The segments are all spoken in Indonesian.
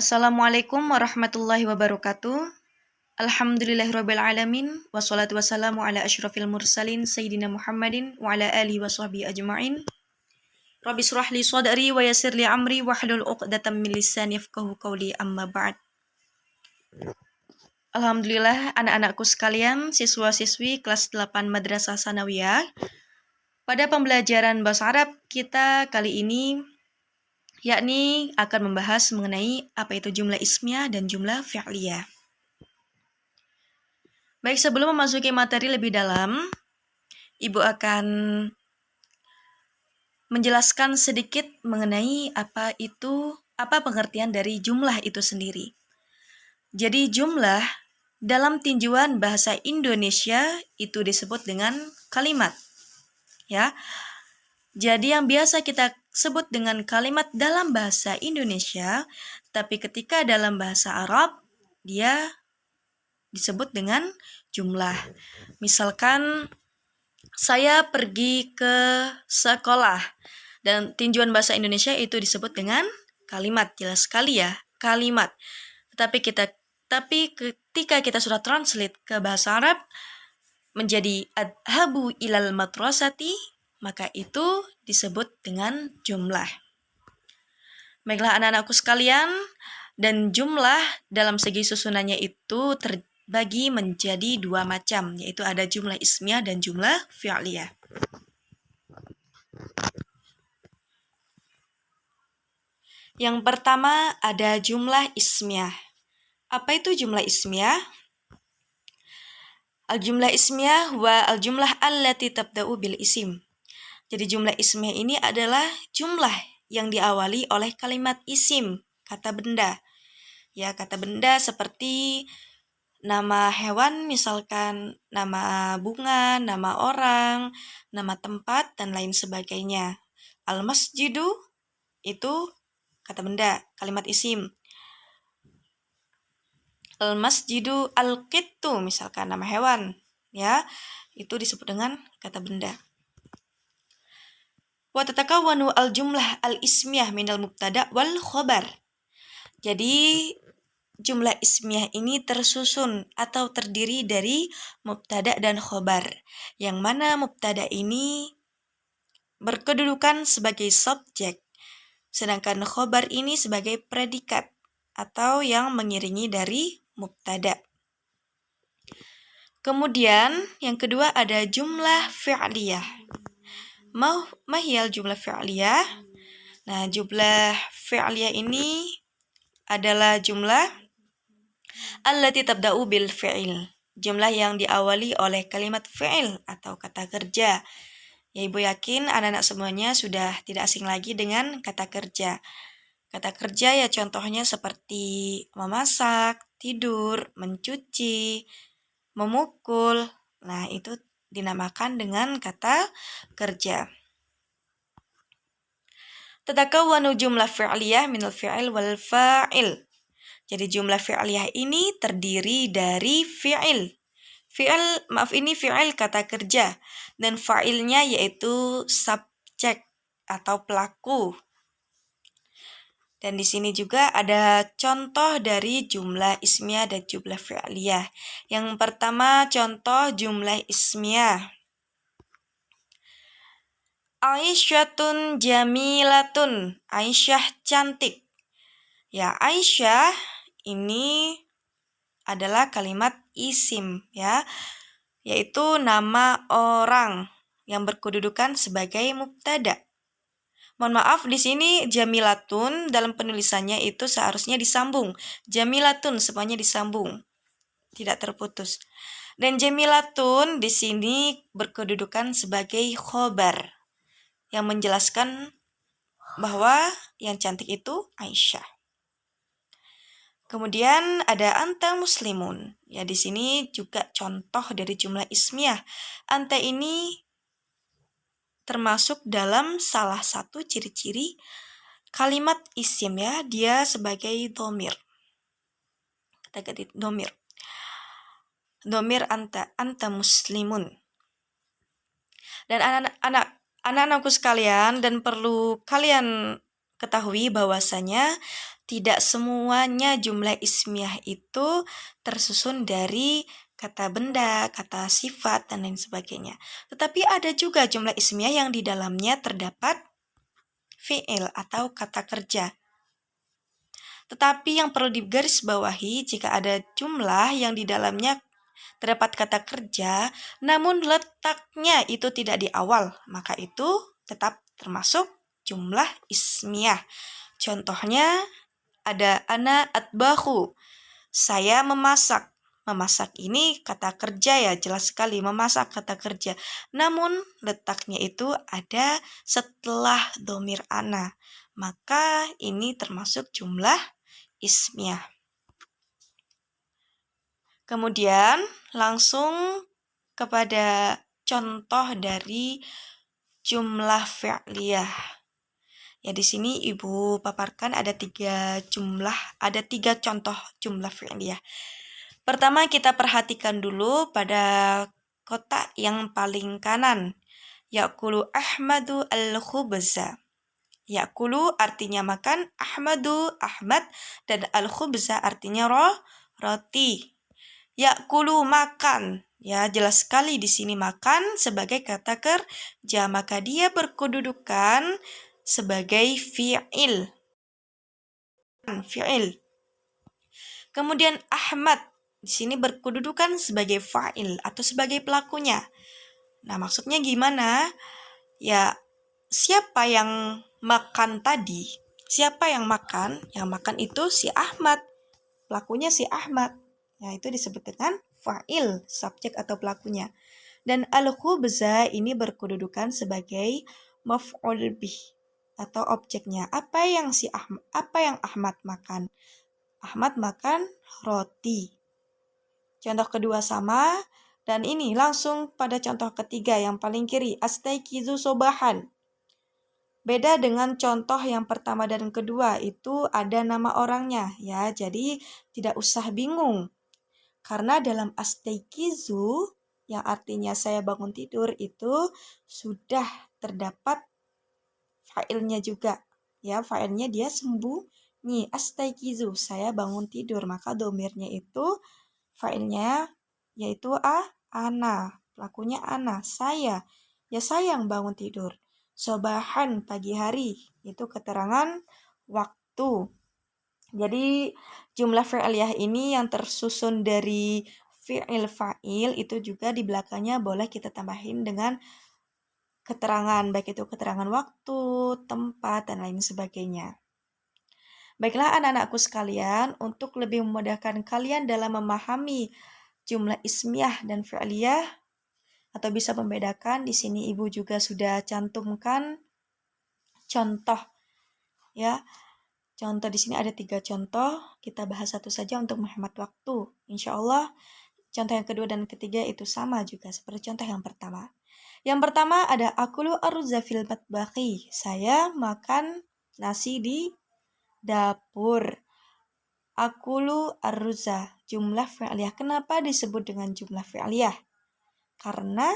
Assalamualaikum warahmatullahi wabarakatuh. Alhamdulillahirrabbilalamin. Wassalatu wassalamu ala asyrafil mursalin Sayyidina Muhammadin wa ala alihi wa sahbihi ajma'in. Rabbi surah li sadri wa yassir li amri wa hlul uqdatam min lisani yafqahu qawli amma ba'd. Alhamdulillah anak-anakku sekalian, siswa-siswi kelas 8 Madrasah Sanawiyah. Pada pembelajaran bahasa Arab kita kali ini yakni akan membahas mengenai apa itu jumlah ismiyah dan jumlah fi'liyah. Baik, sebelum memasuki materi lebih dalam, Ibu akan menjelaskan sedikit mengenai apa pengertian dari jumlah itu sendiri. Jadi jumlah dalam tinjauan bahasa Indonesia itu disebut dengan kalimat. Ya. Jadi yang biasa kita sebut dengan kalimat dalam bahasa Indonesia, tapi ketika dalam bahasa Arab dia disebut dengan jumlah. Misalkan saya pergi ke sekolah dan tinjauan bahasa Indonesia itu disebut dengan kalimat. Jelas sekali ya, kalimat. Tapi ketika kita sudah translate ke bahasa Arab menjadi adhabu ilal madrasati, maka itu disebut dengan jumlah. Baiklah anak-anakku sekalian, dan jumlah dalam segi susunannya itu terbagi menjadi dua macam, yaitu ada jumlah ismiyah dan jumlah fi'liyah. Yang pertama ada jumlah ismiyah. Apa itu jumlah ismiyah? Al-jumlah ismiyah wa al-jumlah allati tabda'u bil isim. Jadi jumlah ismiyah ini adalah jumlah yang diawali oleh kalimat isim, kata benda. Ya, kata benda seperti nama hewan, misalkan nama bunga, nama orang, nama tempat, dan lain sebagainya. Al-masjidu itu kata benda, kalimat isim. Al-masjidu al-qittu, misalkan nama hewan, ya, itu disebut dengan kata benda. Wa tatakawwanu al-jumlah al-ismiyah minal mubtada wal khobar. Jadi jumlah ismiyah ini tersusun atau terdiri dari mubtada dan khobar, yang mana mubtada ini berkedudukan sebagai subjek, sedangkan khobar ini sebagai predikat atau yang mengiringi dari mubtada. Kemudian yang kedua ada jumlah fi'liyah. Mahiyal jumlah fi'liyah. Nah, jumlah fi'liyah ini adalah jumlah allati tabda'u bil fi'il. Jumlah yang diawali oleh kalimat fi'il atau kata kerja. Ya, Ibu yakin anak-anak semuanya sudah tidak asing lagi dengan kata kerja. Kata kerja ya contohnya seperti memasak, tidur, mencuci, memukul. Nah, itu dinamakan dengan kata kerja. Tatakawwanu jumlah fi'liyah minal fi'il wal fa'il. Jadi jumlah fi'liyah ini terdiri dari fi'il. Ini fi'il kata kerja. Dan fa'ilnya yaitu subjek atau pelaku. Dan di sini juga ada contoh dari jumlah ismiyah dan jumlah fi'liyah. Yang pertama contoh jumlah ismiyah. Aisyatun jamilatun. Aisyah cantik. Ya, Aisyah ini adalah kalimat isim, ya, yaitu nama orang yang berkedudukan sebagai mubtada. Mohon maaf, di sini jamilatun dalam penulisannya itu seharusnya disambung. Jamilatun semuanya disambung, tidak terputus. Dan jamilatun di sini berkedudukan sebagai khobar yang menjelaskan bahwa yang cantik itu Aisyah. Kemudian ada anta muslimun. Ya, di sini juga contoh dari jumlah ismiyah. Anta ini termasuk dalam salah satu ciri-ciri kalimat isim, ya, dia sebagai dhamir. Kita ganti dhamir. Dhamir anta muslimun. Dan anak-anakku sekalian, dan perlu kalian ketahui bahwasanya tidak semuanya jumlah ismiyah itu tersusun dari kata benda, kata sifat, dan lain sebagainya. Tetapi ada juga jumlah ismiyah yang di dalamnya terdapat fi'il atau kata kerja. Tetapi yang perlu digarisbawahi, jika ada jumlah yang di dalamnya terdapat kata kerja, namun letaknya itu tidak di awal, maka itu tetap termasuk jumlah ismiyah. Contohnya ada ana atbahu, saya memasak. Memasak ini kata kerja ya, jelas sekali memasak kata kerja. Namun letaknya itu ada setelah domir ana. Maka ini termasuk jumlah ismiyah. Kemudian langsung kepada contoh dari jumlah fi'liyah. Ya, di sini Ibu paparkan ada tiga contoh jumlah fi'liyah. Pertama, kita perhatikan dulu pada kotak yang paling kanan. Ya'kulu Ahmadu al-khubza. Ya'kulu artinya makan, Ahmadu Ahmad, dan al-khubza artinya roti. Ya'kulu makan. Ya, jelas sekali di sini makan sebagai kata kerja, maka dia berkedudukan sebagai fi'il. Kemudian Ahmad di sini berkedudukan sebagai fa'il atau sebagai pelakunya. Nah, maksudnya gimana? Ya, siapa yang makan tadi? Siapa yang makan? Yang makan itu si Ahmad. Pelakunya si Ahmad. Ya, itu disebut dengan fa'il, subjek atau pelakunya. Dan al-khubza ini berkedudukan sebagai maf'ul bih atau objeknya. Apa yang Ahmad makan? Ahmad makan roti. Contoh kedua sama, dan ini langsung pada contoh ketiga yang paling kiri, astaikizu sobahan. Beda dengan contoh yang pertama dan kedua, itu ada nama orangnya ya, jadi tidak usah bingung. Karena dalam astaikizu yang artinya saya bangun tidur itu sudah terdapat fa'ilnya juga. Ya, fa'ilnya dia sembunyi. Astaikizu, saya bangun tidur. Maka domirnya itu fa'ilnya yaitu ana. Pelakunya ana, saya. Ya, saya yang bangun tidur. Sobahan, pagi hari. Itu keterangan waktu. Jadi jumlah fi'liyah ini yang tersusun dari fi'il fa'il itu juga di belakangnya boleh kita tambahin dengan keterangan, baik itu keterangan waktu, tempat, dan lain sebagainya. Baiklah anak-anakku sekalian, untuk lebih memudahkan kalian dalam memahami jumlah ismiyah dan fi'liyah atau bisa membedakan, di sini Ibu juga sudah cantumkan contoh ya. Contoh di sini ada 3 contoh, kita bahas satu saja untuk menghemat waktu. Insya Allah contoh yang kedua dan ketiga itu sama juga seperti contoh yang pertama. Yang pertama ada akulu arza fil matbakhi. Saya makan nasi di dapur. Akulu arza, jumlah fi'liyah. Kenapa disebut dengan jumlah fi'liyah? Karena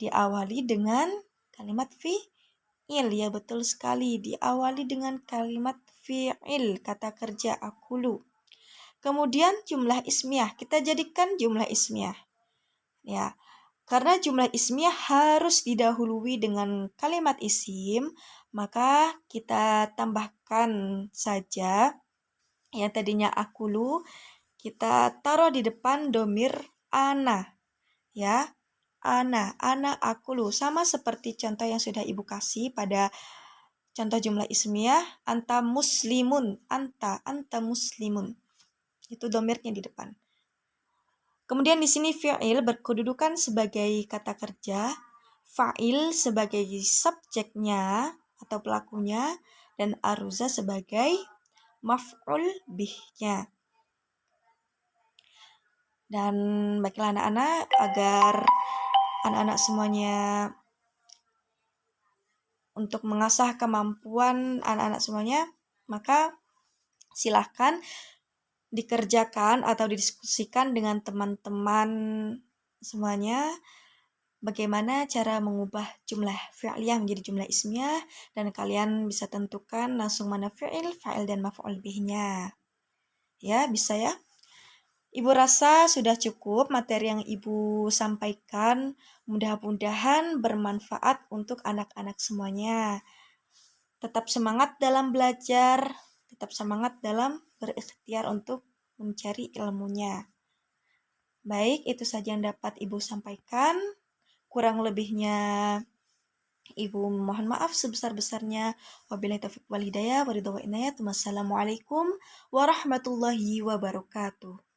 diawali dengan kalimat fi'il. Ya, betul sekali, diawali dengan kalimat fi'il, kata kerja akulu. Kemudian jumlah ismiyah, kita jadikan jumlah ismiyah. Ya, karena jumlah ismiyah harus didahului dengan kalimat isim, maka kita tambahkan saja yang tadinya akulu, kita taruh di depan domir ana. Ya, ana akulu. Sama seperti contoh yang sudah Ibu kasih pada contoh jumlah ismiyah, anta muslimun, anta muslimun. Itu domirnya di depan. Kemudian di sini fi'il berkedudukan sebagai kata kerja, fa'il sebagai subjeknya atau pelakunya, dan aruza sebagai maf'ul bihnya. Dan baiklah anak-anak, agar anak-anak semuanya untuk mengasah kemampuan anak-anak semuanya, maka silahkan dikerjakan atau didiskusikan dengan teman-teman semuanya bagaimana cara mengubah jumlah fi'liyah menjadi jumlah ismiyah, dan kalian bisa tentukan langsung mana fi'il, fa'il, dan maf'ul bihnya. Ya, bisa ya? Ibu rasa sudah cukup materi yang Ibu sampaikan. Mudah-mudahan bermanfaat untuk anak-anak semuanya. Tetap semangat dalam belajar, tetap semangat dalam berikhtiar untuk mencari ilmunya. Baik, itu saja yang dapat Ibu sampaikan. Kurang lebihnya Ibu mohon maaf sebesar-besarnya. Wabillahi taufiq wal hidayah, waridho wa inayah. Wassalamualaikum warahmatullahi wabarakatuh.